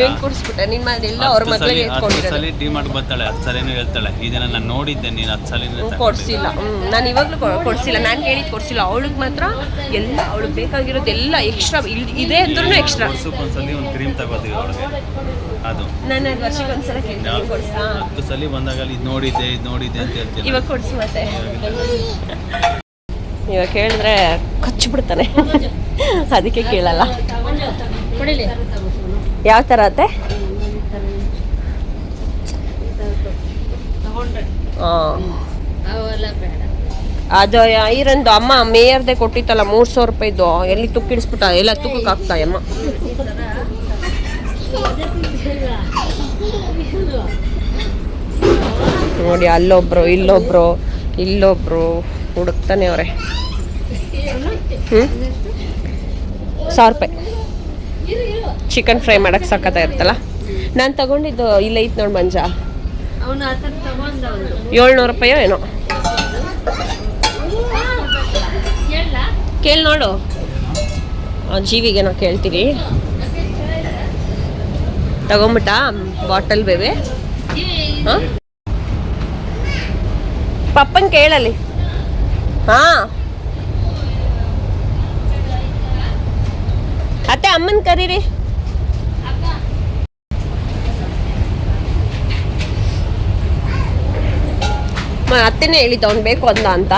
ಹೆಂಗ್ ಕೊಡಿಸ್ಬಿಟ್ಟೆ ನಿನ್ನ ಮನೆಯಲ್ಲ ಅವ್ರ ಮಗಳಿಗೆ ಎತ್ಕೊಂಡಿರೋದು. ಡಿಮಾರ್ಟ್ ಬರ್ತಾಳೆ 10 ಸಲಿನೂ ಹೇಳ್ತಾಳೆ ಇದನ್ನ ನಾನು ನೋಡಿದ್ದೆ ನೀನು 10 ಸಲಿನೂ ಕೊಡಿಸಿಲ್ಲ. ನಾನು ಇವಾಗಲೂ ಕೊಡಿಸಿಲ್ಲ, ನಾನು ಕೇಳಿದ್ದು ಕೊಡಿಸಿಲ್ಲ. ಅವಳಿಗೆ ಮಾತ್ರ ಎಲ್ಲ ಅವಳಿಗೆ ಬೇಕಾಗಿರೋದೆಲ್ಲ ಎಕ್ಸ್ಟ್ರಾ ಇದೆ ಅಂದ್ರೂ ಎಕ್ಸ್ಟ್ರಾ. ವರ್ಷಕ್ಕೊಂದ್ಸಲಿ ಒಂದು ಕ್ರೀಮ್ ತಗೋತೀವಿ ಅವಳಿಗೆ. ಅದು ನಾನು ವರ್ಷಕ್ಕೊಂದ್ಸಲ ಕೇಳ್ತೀನಿ ಕೊಡಿಸ್ತಾ. 10 ಸಲ ಬಂದಾಗ ಇದು ನೋಡಿದ್ದೆ ಅಂತ ಹೇಳ್ತೀನಿ. ಇವಾಗ ಕೊಡಿಸು ಮತ್ತೆ. ಇವಾಗ ಕೇಳಿದ್ರೆ ಕಚ್ಚಿಬಿಡ್ತಾನೆ, ಅದಕ್ಕೆ ಕೇಳಲ್ಲ. ಯಾವ ಥರ ಅತ್ತೆ? ಅದು ಐರಂದು ಅಮ್ಮ ಮೇಯರ್ದೆ ಕೊಟ್ಟಿತ್ತಲ್ಲ 300 ರೂಪಾಯಿದು, ಎಲ್ಲಿ ತುಕ್ಕಿಡಿಸ್ಬಿಟ್ಟ ಎಲ್ಲ ತುಕ್ಕಕ್ಕೆ ಹಾಕ್ತಾ ಅಮ್ಮ. ನೋಡಿ ಅಲ್ಲೊಬ್ರು ಇಲ್ಲೊಬ್ರು ಹುಡುಕ್ತಾನೆ ಅವ್ರೆ. 1000 ರೂಪಾಯಿ ಚಿಕನ್ ಫ್ರೈ ಮಾಡಕ್ಕೆ ಸಕ್ಕತ್ತ ಇರ್ತಲ್ಲ. ನಾನು ತಗೊಂಡಿದ್ದು ಇಲ್ಲ ಐತೆ ನೋಡಿ ಮಂಜ, 700 ರೂಪಾಯೋ ಏನೋ. ಕೇಳಿ ನೋಡು, ಜೀವಿಗೆ ನಾವು ಕೇಳ್ತೀವಿ. ತಗೊಂಬಿಟ್ಟ ಬಾಟಲ್ ಬೇವೆ. ಹಾಂ ಪಪ್ಪನ್ ಕೇಳಲಿ. ಹಾಂ ಅತ್ತೆ ಅಮ್ಮನ ಕರೀರಿ. ಅತ್ತೆನೇ ಹೇಳಿದ್ದ ಅವ್ನು ಬೇಕು ಅಂದ ಅಂತ.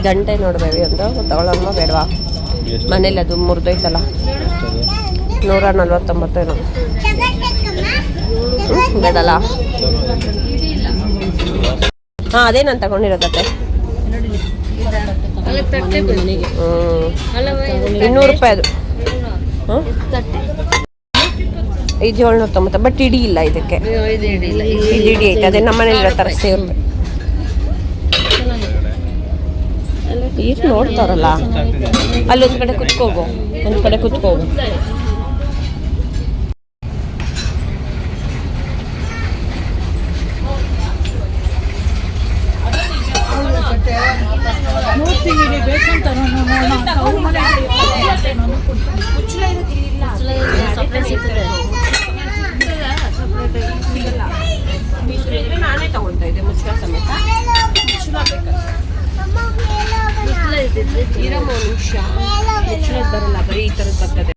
ಗಂಟೆ ನೋಡ್ಬೇವಿ ಒಂದು ತಗೊಳ್ಳಮ್ಮ ಬೇಡವಾ? ಮನೇಲಿ ಅದು ಮುರಿದೋಯ್ತಲ್ಲ, 149 ಏನೋ. ಬೇಡಲ್ಲ. ಹಾಂ ಅದೇ ನಾನು ತಗೊಂಡಿರೋದತ್ತೆ. 200 ರೂಪಾಯಿ ಅದು. ಇದು 790. ಬಟ್ ಇಡೀ ಇಲ್ಲ ಇದಕ್ಕೆ, ಇದು ಇಡೀ ಐತೆ. ಅದೇ ನಮ್ಮ ಮನೇಲಿ ಇರೋ ಥರ ಸೇವ್. ಈಗ ನೋಡ್ತಾರಲ್ಲ, ಅಲ್ಲೊಂದು ಕಡೆ ಕುತ್ಕೋಗು, ಒಂದು ಕಡೆ ಕುತ್ಕೋಗು. ನಾನೇ ತಗೊಳ್ತಾ ಇದ್ದೆ ಮುಚ್ಚಳ ಸಮೇತ. ಬರಲ್ಲ, ಬರೀ ಈ ಥರದ್ದು ಬರ್ತದೆ.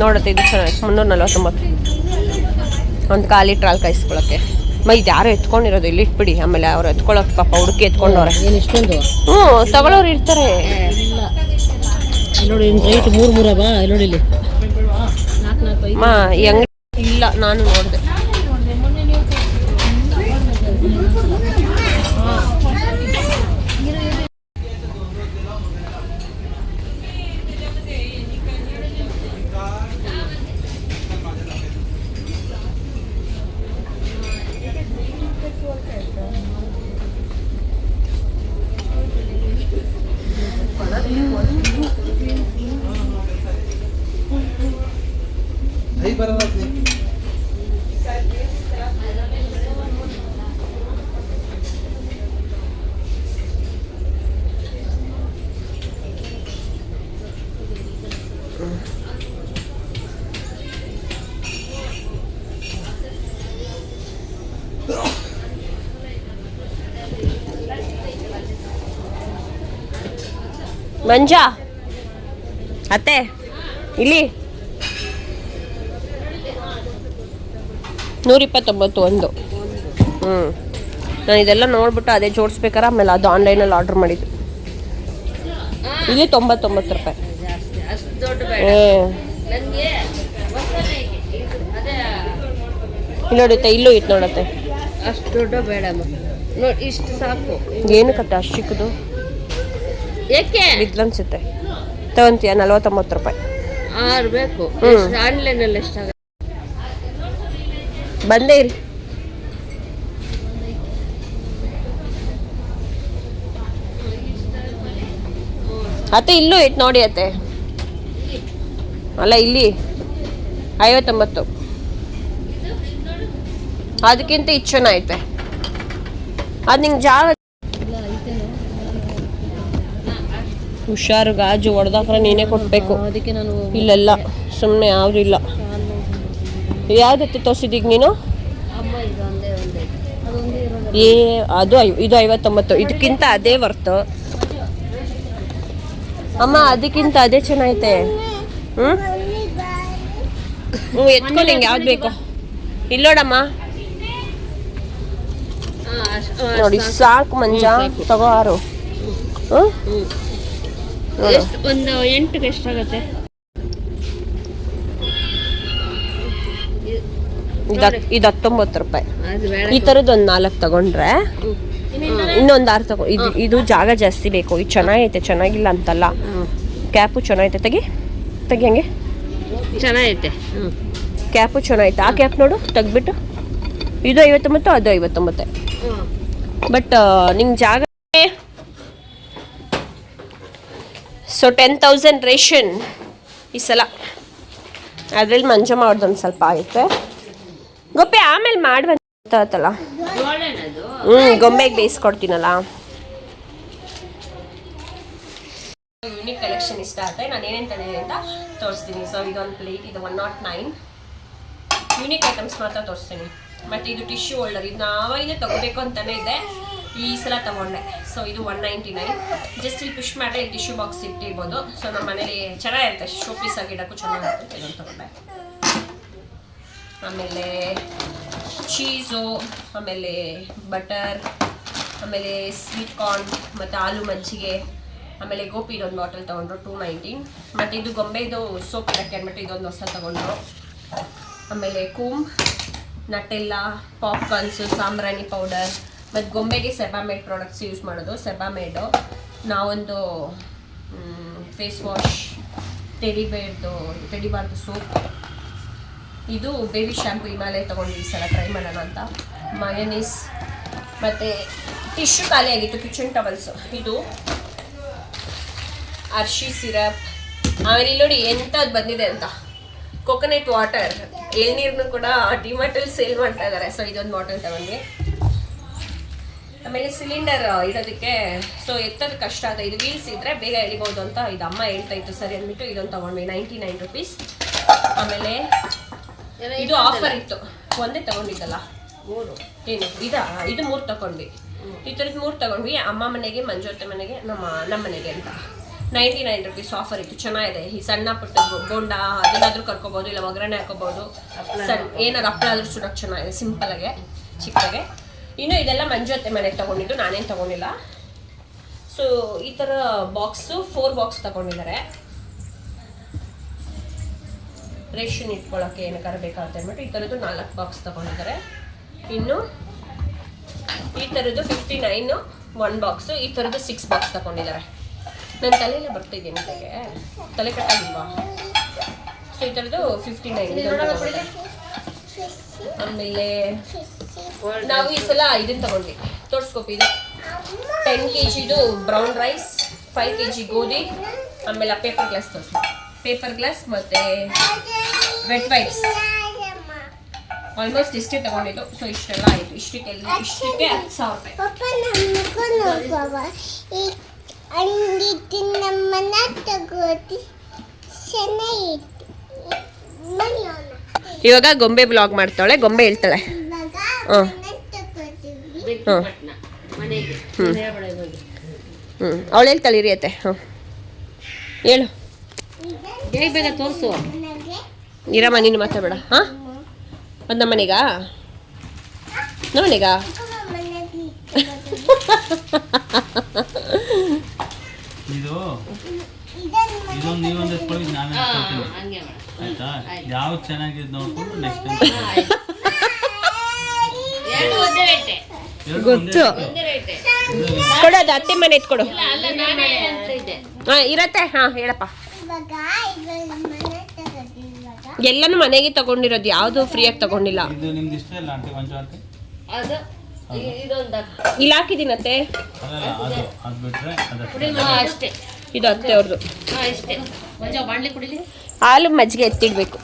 ನೋಡುತ್ತೆ ಇದು ಚೆನ್ನಾಗಿ 349. ಒಂದು ಖಾಲಿ ಟ್ರಾಲ್ ಕಾಯಿಸ್ಕೊಳಕ್ಕೆ. ಇದು ಯಾರು ಎತ್ಕೊಂಡಿರೋದು, ಇಲ್ಲಿ ಇಟ್ಬಿಡಿ. ಆಮೇಲೆ ಅವ್ರು ಎತ್ಕೊಳ್ಳೋಕೆ ಪಾಪ ಹುಡುಕಿ ಎತ್ಕೊಂಡವ್ರೆ. ಹ್ಞೂ ತಗೊಳ್ಳೋರು ಇರ್ತಾರೆ ನೋಡಿ. ರೈಟ್ 3 ಬಾ ನೋಡಿ ಇಲ್ಲಿ. ಈ ಅಂಗಡಿ ಇಲ್ಲ, ನಾನು ನೋಡಿದೆ. ಮಂಜಾ ಅತ್ತೆ ಇಲ್ಲಿ 129 ಒಂದು. ನಾನು ಇದೆಲ್ಲ ನೋಡ್ಬಿಟ್ಟು ಅದೇ ಜೋಡಿಸ್ಬೇಕಾರೆ ಆಮೇಲೆ ಅದು ಆನ್ಲೈನಲ್ಲಿ ಆರ್ಡ್ರ್ ಮಾಡಿದ್ದು. ಇಲ್ಲಿ 99 ರೂಪಾಯಿ. ಜಾಸ್ತಿ ಅಷ್ಟು ದೊಡ್ಡ ಬೇಡ ನನಗೆ ಅದೇ ಇಲ್ಲಿ ನೋಡುತ್ತೆ, ಇಲ್ಲೂ ಇತ್ತು ನೋಡತ್ತೆ. ಅಷ್ಟು ದೊಡ್ಡ ಬೇಡಮ್ಮ, ನೋಡಿ ಇಷ್ಟು ಸಾಕು. ಏನಕ್ಕತ್ತೆ ಅಷ್ಟು ಚಿಕ್ಕದು? ಏಕೆ ಬಿದ್ಲನ್ಸುತ್ತೆ. ತಗೊಂತೀಯ? 49 ರೂಪಾಯಿ. 6 ಬೇಕು. ಆನ್ಲೈನಲ್ಲಿ ಎಷ್ಟಾಗುತ್ತೆ? ಬಂದೇ ಇರಿ. ಅತ್ತೆ ಇಲ್ಲೂ ಇತ್ತು ನೋಡಿ ಅತ್ತೆ. ಅಲ್ಲ ಇಲ್ಲಿ 59. ಅದಕ್ಕಿಂತ ಇದು ಚೆನ್ನಾಗೈತೆ. ಅದು ನಿಂಗೆ ಜಾಗ ಹುಷಾರು, ಗಾಜು ಹೊಡೆದಾಕ್ರೆ ನೀನೇ ಕೊಡಬೇಕು. ಅದಕ್ಕೆ ನಾನು ಇಲ್ಲೆಲ್ಲ ಸುಮ್ಮನೆ ಯಾವುದು ಇಲ್ಲ. ಯಾವ್ದತ್ತೆ ತೋರಿಸಿದೀಗ ನೀನು? ಅಮ್ಮ ಇದು ಒಂದೇ ಅದೊಂದೇ ಇರೋದು. ಅದು ಇದು 59. ಇದಕ್ಕಿಂತ ಅದೇ ವರ್ತು ಅಮ್ಮ, ಅದಕ್ಕಿಂತ ಅದೇ ಚೆನ್ನಾಗೈತೆ. ಎತ್ಕೊಂಡು ಹಿಂಗೆ ಯಾವ್ದು ಬೇಕು ಇಲ್ಲೋಡಮ್ಮ. ನೋಡಿ ಸಾಕು ಮಂಜ, ತಗೋ 6. ಎಷ್ಟು ಒಂದು 8ಗೆ ಎಷ್ಟಾಗುತ್ತೆ? ಇದು 19 ರೂಪಾಯಿ. ಅದು ಬೇಡ. ಈ ಥರದ್ದು ಒಂದು 4 ತಗೊಂಡ್ರೆ ಇನ್ನೊಂದು 6 ತಗೋ. ಇದು ಜಾಗ ಜಾಸ್ತಿ ಬೇಕು. ಇದು ಚೆನ್ನಾಗೈತೆ, ಚೆನ್ನಾಗಿಲ್ಲ ಅಂತಲ್ಲ. ಕ್ಯಾಪು ಚೆನ್ನಾಗೈತೆ. ತೆಗಿ ಹಂಗೆ. ಚೆನ್ನಾಗೈತೆ. ಕ್ಯಾಪು ಚೆನ್ನಾಗೈತೆ. ಆ ಕ್ಯಾಪ್ ನೋಡು ತೆಗ್ಬಿಟ್ಟು. ಇದು 59, ಅದು 59. ಬಟ್ ನಿಂಗೆ ಜಾಗ. ಸೊ 10,000 ರೇಷನ್ ಈ ಸಲ. ಅದ್ರಲ್ಲಿ ಮಂಜಮ್ಮ ಅವ್ರದ್ದೊಂದು ಸ್ವಲ್ಪ ಆಗುತ್ತೆ. ಗೊಪ್ಪೆ ಆಮೇಲೆ ಮಾಡುವಂತಲ್ಲ. ಗೊಂಬೆಗೆ ಬೇಯಿಸ್ಕೊಡ್ತೀನಲ್ಲ. ಯೂನಿಕ್ ಕಲೆಕ್ಷನ್ ಇಷ್ಟ ಆಗುತ್ತೆ. ನಾನು ಏನೇನು ತಂದಿದ್ದೀನಿ ಅಂತ ತೋರಿಸ್ತೀನಿ. ಸೊ ಇದೊಂದು ಪ್ಲೇಟ್, ಇದು 109. ಯೂನಿಕ್ ಐಟಮ್ಸ್ ಮಾತ್ರ ತೋರಿಸ್ತೀನಿ. ಮತ್ತು ಇದು ಟಿಶ್ಯೂ ಹೋಲ್ಡರ್. ಇದು ನಾವೇ ತಗೋಬೇಕು ಅಂತಲೇ ಇದೆ, ಈ ಸಲ ತಗೊಂಡೆ. ಸೊ ಇದು 199. ಜಸ್ಟ್ ಇಲ್ಲಿ ಪುಷ್ ಮಾಡಿದ್ರೆ ಇಲ್ಲಿ ಟಿಶ್ಯೂ ಬಾಕ್ಸ್ ಇಟ್ಟಿರ್ಬೋದು. ಸೊ ನಮ್ಮ ಮನೇಲಿ ಚೆನ್ನಾಗಿರುತ್ತೆ, ಶೋ ಪೀಸ್ ಆಗಿಡೋಕ್ಕೂ ಚೆನ್ನಾಗಿರುತ್ತೆ. ಇದನ್ನು ತಗೊಂಡೆ. ಆಮೇಲೆ ಚೀಸು, ಆಮೇಲೆ ಬಟರ್, ಆಮೇಲೆ ಸ್ವೀಟ್ ಕಾರ್ನ್ ಮತ್ತು ಆಲೂ ಮಜ್ಜಿಗೆ, ಆಮೇಲೆ ಗೋಪಿ ಇದೊಂದು ಬಾಟಲ್ ತೊಗೊಂಡ್ರು 219. ಮತ್ತು ಇದು ಗೊಂಬೆದು ಸೋಪ್ ಇಡಕ್ಕೆ ಅಂದ್ಬಿಟ್ಟು ಇದೊಂದು ಹೊಸ ತೊಗೊಂಡ್ರು. ಆಮೇಲೆ ಕೂಮ್, ನಟೆಲ್ಲ, ಪಾಪ್ಕಾರ್ನ್ಸು, ಸಾಂಬ್ರಾಣಿ ಪೌಡರ್, ಮತ್ತು ಗೊಂಬೆಗೆ ಸೆಬಾಮೇಡ್ ಪ್ರಾಡಕ್ಟ್ಸ್ ಯೂಸ್ ಮಾಡೋದು. ಸೆಬಾಮೇಡು, ನಾವೊಂದು ಫೇಸ್ ವಾಶ್, ಟೆಡಿ ಬಾರ್ದು ಸೋಪ್, ಇದು ಬೇಬಿ ಶ್ಯಾಂಪು ಹಿಮಾಲಯ ತೊಗೊಂಡು ಈ ಸಲ ಟ್ರೈ ಮಾಡೋಣ ಅಂತ. ಮಯೋನೀಸ್, ಮತ್ತು ಟಿಶ್ಯೂ ಖಾಲಿ ಆಗಿತ್ತು, ಕಿಚನ್ ಟವಲ್ಸು. ಇದು ಅರ್ಶಿ ಸಿರಪ್. ಆಮೇಲೆ ಇಲ್ಲಿ ನೋಡಿ ಎಂಥದ್ದು ಬಂದಿದೆ ಅಂತ, ಕೊಕೊನಟ್ ವಾಟರ್. ಎಳ್ನೀರನ್ನು ಕೂಡ ಡಿಮಾರ್ಟಲ್ಲಿ ಸೇಲ್ ಮಾಡ್ತಾ ಇದ್ದಾರೆ. ಸೊ ಇದೊಂದು ಬಾಟಲ್ ತಗೊಂಡ್ವಿ. ಆಮೇಲೆ ಸಿಲಿಂಡರ್ ಇಡೋದಕ್ಕೆ ಸೊ ಎತ್ತದ ಕಷ್ಟ ಆಗುತ್ತೆ. ಇದು ವೀಲ್ಸ್ ಇದ್ದರೆ ಬೇಗ ಎಳಿಬೋದು ಅಂತ ಇದು ಅಮ್ಮ ಹೇಳ್ತಾ ಇತ್ತು. ಸರಿ ಅಂದ್ಬಿಟ್ಟು ಇದೊಂದು ತೊಗೊಂಡ್ವಿ, 99 ರುಪೀಸ್. ಆಮೇಲೆ ಇದು ಆಫರ್ ಇತ್ತು, ಒಂದೇ ತೊಗೊಂಡಿದ್ದಲ್ಲ, 3 ಏನು ಇದು 3 ತೊಗೊಂಡ್ವಿ. ಈ ಥರದ್ದು 3 ತೊಗೊಂಡ್ವಿ. ಅಮ್ಮ ಮನೆಗೆ, ಮಂಜುತ್ತೆ ಮನೆಗೆ, ನಮ್ಮ ಮನೆಗೆ ಅಂತ 99 ರುಪೀಸ್ ಆಫರ್ ಇತ್ತು. ಚೆನ್ನಾಗಿದೆ. ಈ ಸಣ್ಣ ಪುಟ್ಟ ಬೋಂಡ ಅದನ್ನಾದ್ರೂ ಕರ್ಕೋಬೋದು, ಇಲ್ಲ ಒಗ್ಗರಣೆ ಹಾಕೋಬೋದು. ಏನಾದ್ರು ಹಪ್ಪಳ ಆದ್ರೂ ಸುಡೋಕೆ ಚೆನ್ನಾಗಿದೆ, ಸಿಂಪಲಾಗೆ, ಚಿಕ್ಕದಾಗೆ. ಇನ್ನು ಇದೆಲ್ಲ ಮಂಜುತ್ತೆ ಮನೆಗೆ ತೊಗೊಂಡಿದ್ದು, ನಾನೇನು ತೊಗೊಂಡಿಲ್ಲ. ಸೊ ಈ ಥರ ಬಾಕ್ಸು 4 ಬಾಕ್ಸ್ ತೊಗೊಂಡಿದ್ದಾರೆ. ರೇಷನ್ ಇಟ್ಕೊಳ್ಳೋಕ್ಕೆ ಏನಕ್ಕಾರ ಬೇಕಾಗುತ್ತೆ ಅಂದ್ಬಿಟ್ಟು ಈ ಥರದ್ದು 4 ಬಾಕ್ಸ್ ತೊಗೊಂಡಿದ್ದಾರೆ. ಇನ್ನು ಈ ಥರದ್ದು 59 1 ಬಾಕ್ಸು, ಈ ಥರದ್ದು 6 ಬಾಕ್ಸ್ ತೊಗೊಂಡಿದ್ದಾರೆ. ನನ್ನ ತಲೆಯೆಲ್ಲ ಬರ್ತಿದ್ದೀನಿ, ತಲೆ ಕಟ್ಟಾಗಿಲ್ವಾ? ಸೊ ಈ ಥರದ್ದು 59. ಆಮೇಲೆ ನಾವು ಈ ಸಲ ಇದನ್ನು ತಗೊಂಡ್ವಿ, ತೋರಿಸ್ಕೊಪ್ಪಿ. ಇದು 10 kg ಬ್ರೌನ್ ರೈಸ್, 5 kg ಗೋಧಿ, ಆಮೇಲೆ ಪೇಪರ್ ಗ್ಲಾಸ್ ತೋರಿಸಿ. ಪೇಪರ್ ಗ್ಲಾಸ್ ಮತ್ತು ವೆಟ್ ವೈಪ್ಸ್ ಆಲ್ಮೋಸ್ಟ್ ಇಷ್ಟೇ ತಗೊಂಡಿದ್ದು. ಸೊ ಇಷ್ಟೆಲ್ಲ ಆಯಿತು. ಇಷ್ಟಕ್ಕೆ 10,000 ರೂಪಾಯಿ. ಇವಾಗ ಗೊಂಬೆ ಬ್ಲಾಗ್ ಮಾಡ್ತಾಳೆ, ಗೊಂಬೆ ಹೇಳ್ತಾಳೆ. ಅವಳು ಹೇಳ್ತಾಳೆ, ಇರಿಯತ್ತೆ. ಹೇಳು, ಬೇಗ ತೋರಿಸು. ಇರಮ್ಮ, ನೀನು ಮಾತಾಡಬೇಡ. ಹಾಂ, ಒಂದು ನಮ್ಮನೆಗಾ ಇದು ಇದೊಂದು ನೀವೊಂದು ಎತ್ಕೊಳ್ಳಿ, ನಾನು ಎತ್ಕೊಳ್ತೀನಿ. ಹಂಗೆ ಮಾಡು. ಆಯ್ತಾ? ಯಾವ್ದು ಚೆನ್ನಾಗಿದೆ ನೋಡ್ಕೊಂಡು ನೆಕ್ಸ್ಟ್ ಟೈಮ್ ಎರಡು ಒಂದೇ ರೇಟೆ. ಗೊತ್ತು. ಒಂದೇ ರೇಟೆ. ಕೊಡೋದು ಅತ್ತೆ ಮನೆ ಎತ್ಕೊಡು. ಅಲ್ಲ ನಾನೇ ಅಂತ ಇದ್ದೆ. ಇರತ್ತೆ. ಹೇಳಪ್ಪ. ಎಲ್ಲಾನು ಮನೆಗೆ ತಗೊಂಡಿರೋದು, ಯಾವುದು ಫ್ರೀಯಾಗಿ ತಗೊಂಡಿಲ್ಲ. ಇದು ನಿಮ್ದು ಇಷ್ಟ ಇಲ್ಲ ಆಂಟಿ? ಮಂಜು ಆಂಟಿ ಅದು ಇದೊಂದು ಇಲ್ಲಿ ಹಾಕಿದ್ದೀನತ್ತೆ. ಅದಲ್ಲ, ಅದು ಬಿಟ್ರೆ ಅಷ್ಟೇ. ಇದು ಅತ್ತೆ ಅವ್ರದ್ದು. ಇಷ್ಟೇ. ಮಂಜು ಬಾಣ್ಲಿ ಕುಡಿಲಿ. ಹಾಲು ಮಜ್ಜಿಗೆ ಎತ್ತಿಡ್ಬೇಕು.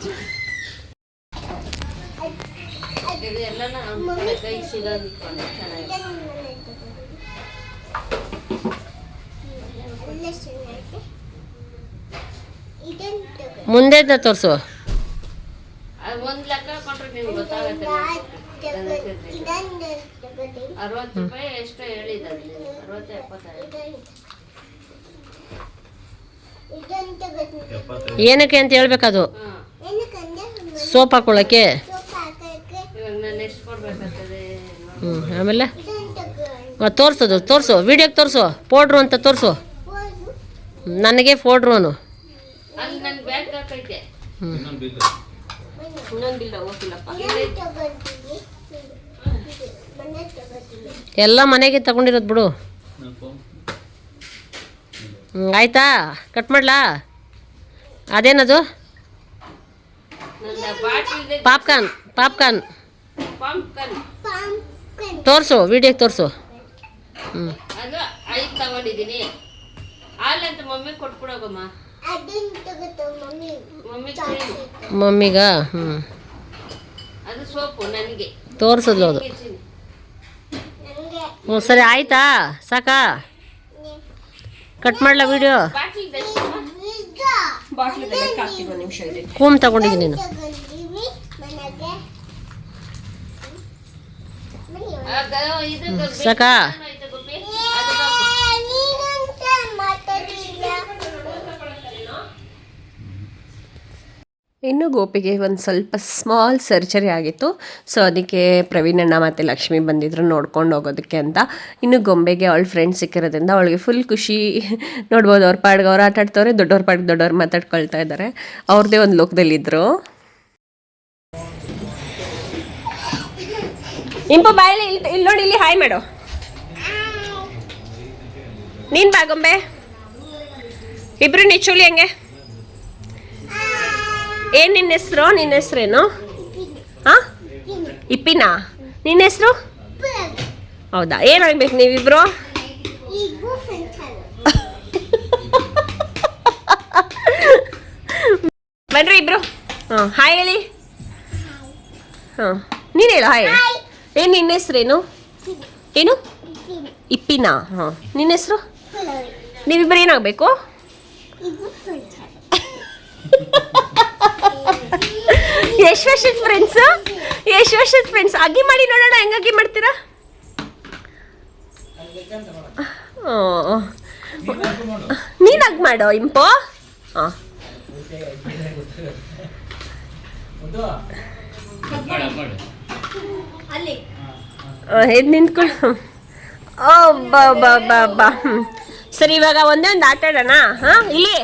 ಇದು ಎಲ್ಲನ ಕೈ ಸಿಗೋದಿಟ್ಕೊಂಡು ಚೆನ್ನಾಗಿದೆ. ಮುಂದೆ ತೋರಿಸು. ಅದು ಒಂದು ಲೆಕ್ಕ ಕೊಟ್ರೆ ನಿಮ್ಗೆ ಗೊತ್ತಾಗುತ್ತೆ. 60 ರೂಪಾಯಿ ಎಷ್ಟು ಹೇಳಿದ್ದಾರೆ? 60 75. ಏನಕ್ಕೆ ಅಂತ ಹೇಳ್ಬೇಕದು. ಸೋಪ್ ಹಾಕೊಳ್ಳೋಕ್ಕೆ. ಇವಾಗ ನಾನು ಎಷ್ಟು ಕೊಡ್ಬೇಕಾಗ್ತದೆ? ಆಮೇಲೆ ತೋರಿಸು ವಿಡಿಯೋಗೆ ತೋರಿಸು. ಪೌಡ್ರು ಅಂತ ತೋರಿಸು. ನನಗೆ ಪೌಡ್ರು ಅನು. ಅಲ್ಲಿ ನನ್ನ ಬ್ಯಾಗ್ ಹಾಕೈತೆ. ಎಲ್ಲ ಮನೆಗೆ ತಗೊಂಡಿರೋದು ಬಿಡು. ಆಯ್ತಾ? ಕಟ್ ಮಾಡ್ಲಾ? ಅದೇನದು? ಪಾಪ್ಕಾರ್ನ್ ತೋರಿಸು, ವಿಡಿಯೋಗೆ ತೋರಿಸು. ಅದು 5 ತಗೊಂಡಿದ್ದೀನಿ. ಹಾಲಂತ ಮಮ್ಮಿ ಕೊಟ್ಬಿಡೋಗಮ್ಮ. ಮಮ್ಮಿಗ ಅದು ಸೋಪು ನನಗೆ ತೋರಿಸಿದ್ಲು ಅದು. ಹ್ಞೂ ಸರಿ ಆಯ್ತಾ? ಸಾಕಾ? ಕಟ್ ಮಾಡ್ಲಾ ವಿಡಿಯೋ? ಕೂಮ್ ತಗೊಂಡಿದ್ದೀನಿ ನೀನು. ಸಾಕಾ? ಇನ್ನು ಗೋಪಿಗೆ ಒಂದು ಸ್ವಲ್ಪ ಸ್ಮಾಲ್ ಸರ್ಜರಿ ಆಗಿತ್ತು. ಸೊ ಅದಕ್ಕೆ ಪ್ರವೀಣ್ ಅಣ್ಣ ಮತ್ತು ಲಕ್ಷ್ಮಿ ಬಂದಿದ್ರು ನೋಡ್ಕೊಂಡು ಹೋಗೋದಕ್ಕೆ ಅಂತ. ಇನ್ನು ಗೊಂಬೆಗೆ ಅವಳ ಫ್ರೆಂಡ್ ಸಿಕ್ಕಿರೋದ್ರಿಂದ ಅವಳಿಗೆ ಫುಲ್ ಖುಷಿ. ನೋಡ್ಬೋದು, ಅವ್ರ ಪಾಡ್ಗೆ ಅವ್ರು ಆಟ ಆಡ್ತವ್ರೆ, ದೊಡ್ಡವ್ರ ಪಾಡ್ಗೆ ದೊಡ್ಡವ್ರು ಮಾತಾಡ್ಕೊಳ್ತಾ ಇದ್ದಾರೆ. ಅವ್ರದ್ದೇ ಒಂದು ಲೋಕದಲ್ಲಿದ್ದರು. ಇಂಪು ಬಾಯಲ್ಲಿ ಇಲ್ಲಿ ನೋಡಿ, ಇಲ್ಲಿ ಹಾಯ್ ಮಾಡು. ನೀನು ಬಾ ಗೊಂಬೆ. ಇಬ್ರು ನಿಚ್ಚುಲಿ ಹಂಗೆ. ಏನು ನಿನ್ನ ಹೆಸರು? ನಿನ್ನ ಹೆಸ್ರೇನು? ಹಾಂ, ಇಪ್ಪಿನಾ? ನಿನ್ನ ಹೆಸರು? ಹೌದಾ? ಏನಾಗ್ಬೇಕು ನೀವಿಬ್ರು? ಬನ್ರಿ ಇಬ್ರು. ಹಾಯ್ ಹೇಳಿ. ನೀನು ಹೇಳು ಹಾಯ್. ಏನು ನಿನ್ನ ಹೆಸ್ರೇನು? ಏನು? ಇಪ್ಪಿನಾ? ನಿನ್ನ ಹೆಸರು? ನೀವಿಬ್ಬರು ಏನಾಗಬೇಕು? ಎಷ್ಟು ವರ್ಷದ ಫ್ರೆಂಡ್ಸ್? ಅಗ್ಗಿ ಮಾಡಿ ನೋಡೋಣ, ಹೆಂಗೆ ಅಗ್ಗಿ ಮಾಡ್ತೀರಾ? ನೀನು ಅಗ್ಗಿ ಮಾಡೋ ಇಂಪೋ. ಹಾಂ, ಎದ್ದು ನಿಂತ್ಕೊಳ್ಳು. ಬಾ. ಸರಿ, ಇವಾಗ ಒಂದೇ ಒಂದು ಆಟ ಆಡೋಣ. ಹಾಂ, ಇಲ್ಲಿ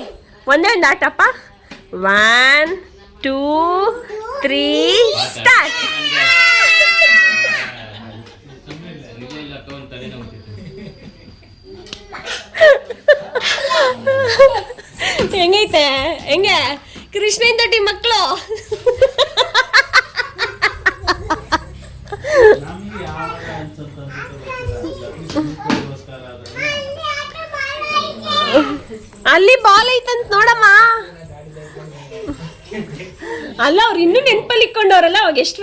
ಒಂದೇ ಒಂದು ಆಟಪ್ಪ. 1 2 3 ಸ್ಟಾರ್ಟ್. ಹೆಂಗೈತೆ? ಹೆಂಗೆ ಕೃಷ್ಣನ್ ದೊಡ್ಡಿ ಮಕ್ಕಳು? ಅಲ್ಲಿ ಬಾಲ್ ಐತಂತ ನೋಡಮ್ಮ. ಅಲ್ಲ, ಅವ್ರು ಇನ್ನೂ ನೆನಪಲ್ಲಿ ಇಟ್ಕೊಂಡವ್ರಲ್ಲ. ಅವಾಗ ಎಷ್ಟು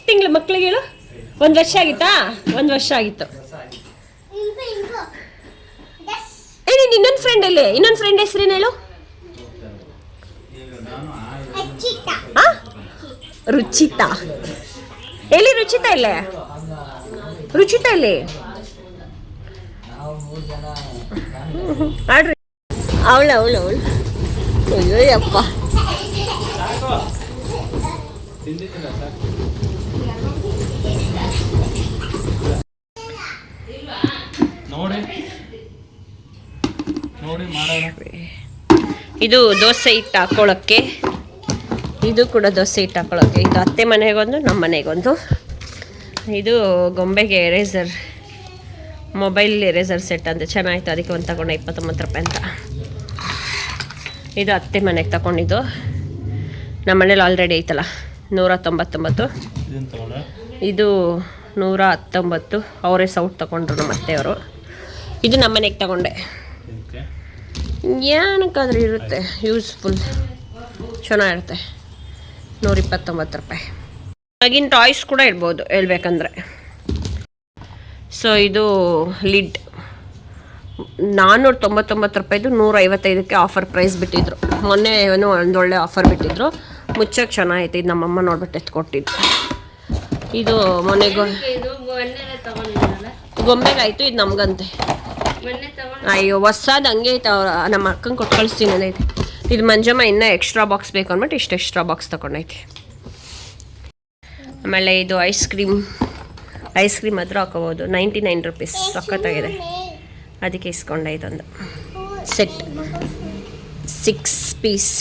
ತಿಂಗಳ ಮಕ್ಳಿಗೆ ಹೇಳು? 1 ವರ್ಷ ಆಗಿತ್ತಾ? 1 ವರ್ಷ ಆಗಿತ್ತು. ನೀನು ಇನ್ನೊಂದು ಫ್ರೆಂಡ್ ಎಲ್ಲಿ? ಇನ್ನೊಂದು ಫ್ರೆಂಡ್ ಹೆಸರೇನು ಹೇಳು? ರುಚಿತಾ. ಎಲ್ಲಿ ರುಚಿತಾ? ಇಲ್ಲೇ ರುಚಿತಾ ಇಲ್ಲಿ ಆಡ್ರಿ. ಅವಳು ಅಯ್ಯೋಯಪ್ಪ. ನೋಡಿ ಮಾಡೋಣ. ಇದು ದೋಸೆ ಹಿಟ್ಟು ಹಾಕ್ಕೊಳ್ಳೋಕ್ಕೆ, ಇದು ಕೂಡ ದೋಸೆ ಹಿಟ್ಟು ಹಾಕ್ಕೊಳ್ಳೋಕ್ಕೆ. ಇದು ಅತ್ತೆ ಮನೆಗೊಂದು, ನಮ್ಮ ಮನೆಗೊಂದು. ಇದು ಗೊಂಬೆಗೆ ಎರೇಸರ್, ಮೊಬೈಲ್ ಎರೇಸರ್ ಸೆಟ್ ಅಂತ ಚೆನ್ನಾಗಿತ್ತು, ಅದಕ್ಕೆ ಒಂದು ತಗೊಂಡೆ 29 ರೂಪಾಯಿ ಅಂತ. ಇದು ಅತ್ತೆ ಮನೆಗೆ ತಗೊಂಡಿದ್ದು, ನಮ್ಮ ಮನೇಲಿ ಆಲ್ರೆಡಿ ಐತಲ್ಲ 199. ಇದು 119, ಅವರೇ ಸೌಟ್ ತಗೊಂಡ್ರು ನಮ್ಮ ಅತ್ತೆಯವರು. ಇದು ನಮ್ಮ ಮನೆಗೆ ತಗೊಂಡೆ, ಏನಕ್ಕಾದ್ರೂ ಇರುತ್ತೆ, ಯೂಸ್ಫುಲ್, ಚೆನ್ನಾಗಿರುತ್ತೆ. 129 ರೂಪಾಯಿ. ಆಗಿನ ಟಾಯ್ಸ್ ಕೂಡ ಇಡ್ಬೋದು ಹೇಳ್ಬೇಕಂದ್ರೆ. ಸೊ ಇದು ಲಿಡ್ 499 ರೂಪಾಯಿದು, 155ಕ್ಕೆ ಆಫರ್ ಪ್ರೈಸ್ ಬಿಟ್ಟಿದ್ರು. ಮೊನ್ನೆ ಏನೋ ಒಂದೊಳ್ಳೆ ಆಫರ್ ಬಿಟ್ಟಿದ್ರು, ಮುಚ್ಚಕ್ಕೆ ಚೆನ್ನಾಗೈತೆ. ಇದು ನಮ್ಮಮ್ಮ ನೋಡ್ಬಿಟ್ಟು ಎತ್ಕೊಟ್ಟಿದ್ದು. ಇದು ಮೊನ್ನೆಗೂ ಇದು ಮೊನ್ನೆ ತಗೊಂಡಿದ್ರಲ್ಲ, ಗೊಂಬೆಗಾಯ್ತು, ಇದು ನಮಗಂತೆ. ಮೊನ್ನೆ ತಗೊಂಡು ಅಯ್ಯೋ ಹೊಸಾದು ಹಂಗೆ ಐತೆ, ನಮ್ಮ ಅಕ್ಕಂಗೆ ಕೊಟ್ಟು ಕಳಿಸ್ತೀನಿ ಅನ್ನೈತೆ. ಇದು ಮಂಜಮ್ಮ ಇನ್ನೂ ಎಕ್ಸ್ಟ್ರಾ ಬಾಕ್ಸ್ ಬೇಕು ಅಂದ್ಬಿಟ್ಟು ಇಷ್ಟು ಎಕ್ಸ್ಟ್ರಾ ಬಾಕ್ಸ್ ತೊಗೊಂಡೈತೆ. ಆಮೇಲೆ ಇದು ಐಸ್ ಕ್ರೀಮ್ ಹತ್ರ ಹಾಕೋಬೋದು, 99 ರೂಪೀಸ್, ಸಖತ್ತಾಗಿದೆ. ಅದಕ್ಕೆ ಇಸ್ಕೊಂಡೆ ಇದೊಂದು ಸೆಟ್ 6 ಪೀಸ್.